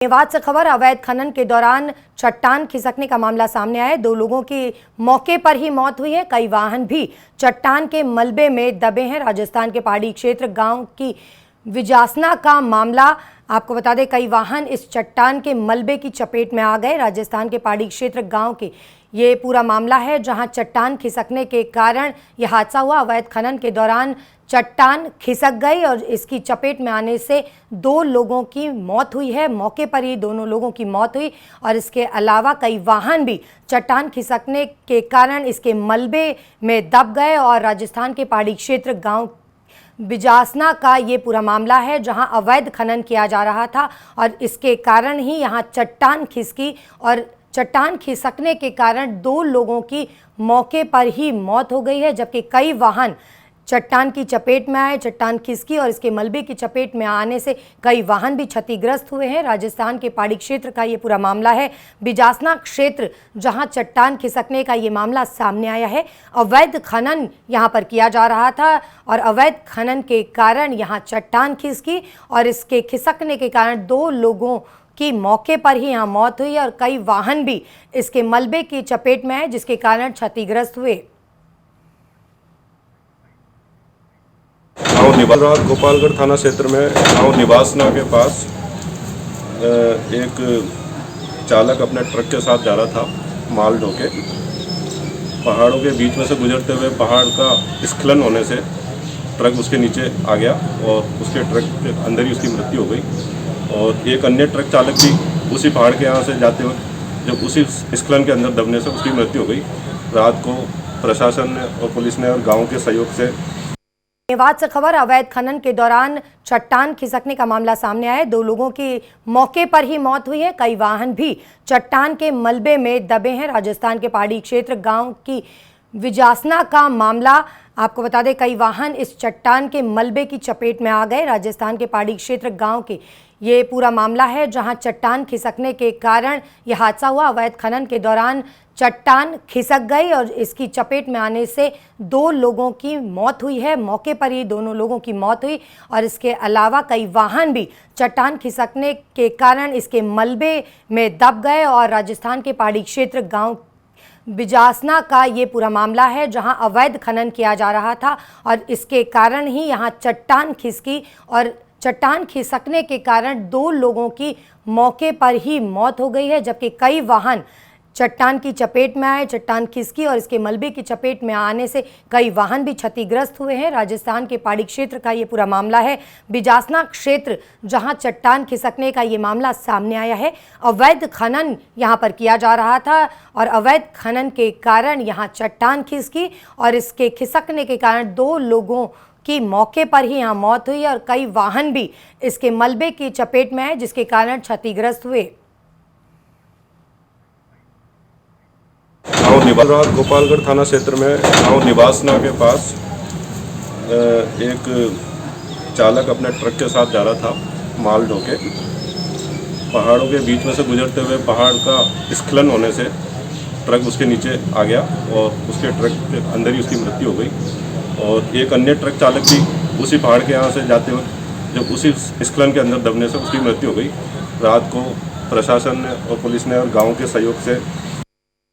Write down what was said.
मेवात से खबर। अवैध खनन के दौरान चट्टान खिसकने का मामला सामने आया है। 2 लोगों की मौके पर ही मौत हुई है। कई वाहन भी चट्टान के मलबे में दबे हैं। राजस्थान के पहाड़ी क्षेत्र गांव की विजासना का मामला। आपको बता दें, कई वाहन इस चट्टान के मलबे की चपेट में आ गए। राजस्थान के पहाड़ी क्षेत्र गांव के ये पूरा मामला है, जहां चट्टान खिसकने के कारण यह हादसा हुआ। अवैध खनन के दौरान चट्टान खिसक गई और इसकी चपेट में आने से 2 लोगों की मौत हुई है। मौके पर ही दोनों लोगों की मौत हुई और इसके अलावा कई वाहन भी चट्टान खिसकने के कारण इसके मलबे में दब गए। और राजस्थान के पहाड़ी क्षेत्र गांव बिजासना का ये पूरा मामला है, जहां अवैध खनन किया जा रहा था और इसके कारण ही यहां चट्टान खिसकी और चट्टान खिसकने के कारण 2 लोगों की मौके पर ही मौत हो गई है, जबकि कई वाहन चट्टान की चपेट में आए। चट्टान खिसकी और इसके मलबे की चपेट में आने से कई वाहन भी क्षतिग्रस्त हुए हैं। राजस्थान के पहाड़ी क्षेत्र का ये पूरा मामला है। बिजासना क्षेत्र जहां चट्टान खिसकने का ये मामला सामने आया है। अवैध खनन यहां पर किया जा रहा था और अवैध खनन के कारण यहां चट्टान खिसकी और इसके खिसकने के कारण 2 लोगों की मौके पर ही यहाँ मौत हुई और कई वाहन भी इसके मलबे की चपेट में आए, जिसके कारण क्षतिग्रस्त हुए। गांव गोपालगढ़ थाना क्षेत्र में गांव निवासना के पास एक चालक अपने ट्रक के साथ जा रहा था माल ढोके। पहाड़ों के बीच में से गुजरते हुए पहाड़ का स्खलन होने से ट्रक उसके नीचे आ गया और उसके ट्रक के अंदर ही उसकी मृत्यु हो गई। और एक अन्य ट्रक चालक भी उसी पहाड़ के यहाँ से जाते वक्त जब उसी स्खलन के अंदर दबने से उसकी मृत्यु हो गई। रात को प्रशासन ने और पुलिस ने और गाँव के सहयोग से मेवात से खबर। अवैध खनन के दौरान चट्टान खिसकने का मामला सामने आया है। 2 लोगों की मौके पर ही मौत हुई है। कई वाहन भी चट्टान के मलबे में दबे हैं। राजस्थान के पहाड़ी क्षेत्र गांव की विजासना का मामला। आपको बता दें, कई वाहन इस चट्टान के मलबे की चपेट में आ गए। राजस्थान के पहाड़ी क्षेत्र गांव के ये पूरा मामला है, जहां चट्टान खिसकने के कारण यह हादसा हुआ। अवैध खनन के दौरान चट्टान खिसक गई और इसकी चपेट में आने से 2 लोगों की मौत हुई है। मौके पर ही दोनों लोगों की मौत हुई और इसके अलावा कई वाहन भी चट्टान खिसकने के कारण इसके मलबे में दब गए। और राजस्थान के पहाड़ी क्षेत्र गांव बिजासना का ये पूरा मामला है, जहां अवैध खनन किया जा रहा था और इसके कारण ही यहां चट्टान खिसकी और चट्टान खिसकने के कारण 2 लोगों की मौके पर ही मौत हो गई है, जबकि कई वाहन चट्टान की चपेट में आए। चट्टान खिसकी और इसके मलबे की चपेट में आने से कई वाहन भी क्षतिग्रस्त हुए हैं। राजस्थान के पहाड़ी क्षेत्र का ये पूरा मामला है। बिजासना क्षेत्र जहां चट्टान खिसकने का ये मामला सामने आया है। अवैध खनन यहां पर किया जा रहा था और अवैध खनन के कारण यहां चट्टान खिसकी और इसके खिसकने के कारण 2 लोगों की मौके पर ही यहाँ मौत हुई और कई वाहन भी इसके मलबे की चपेट में आए, जिसके कारण क्षतिग्रस्त हुए। गांव गोपालगढ़ थाना क्षेत्र में गांव निवासना के पास एक चालक अपने ट्रक के साथ जा रहा था माल ढोके। पहाड़ों के बीच में से गुजरते हुए पहाड़ का स्खलन होने से ट्रक उसके नीचे आ गया और उसके ट्रक के अंदर ही उसकी मृत्यु हो गई। और एक अन्य ट्रक चालक भी उसी पहाड़ के यहाँ से जाते वक्त जब उसी स्खलन के अंदर दबने से उसकी मृत्यु हो गई। रात को प्रशासन ने और पुलिस ने और गाँव के सहयोग से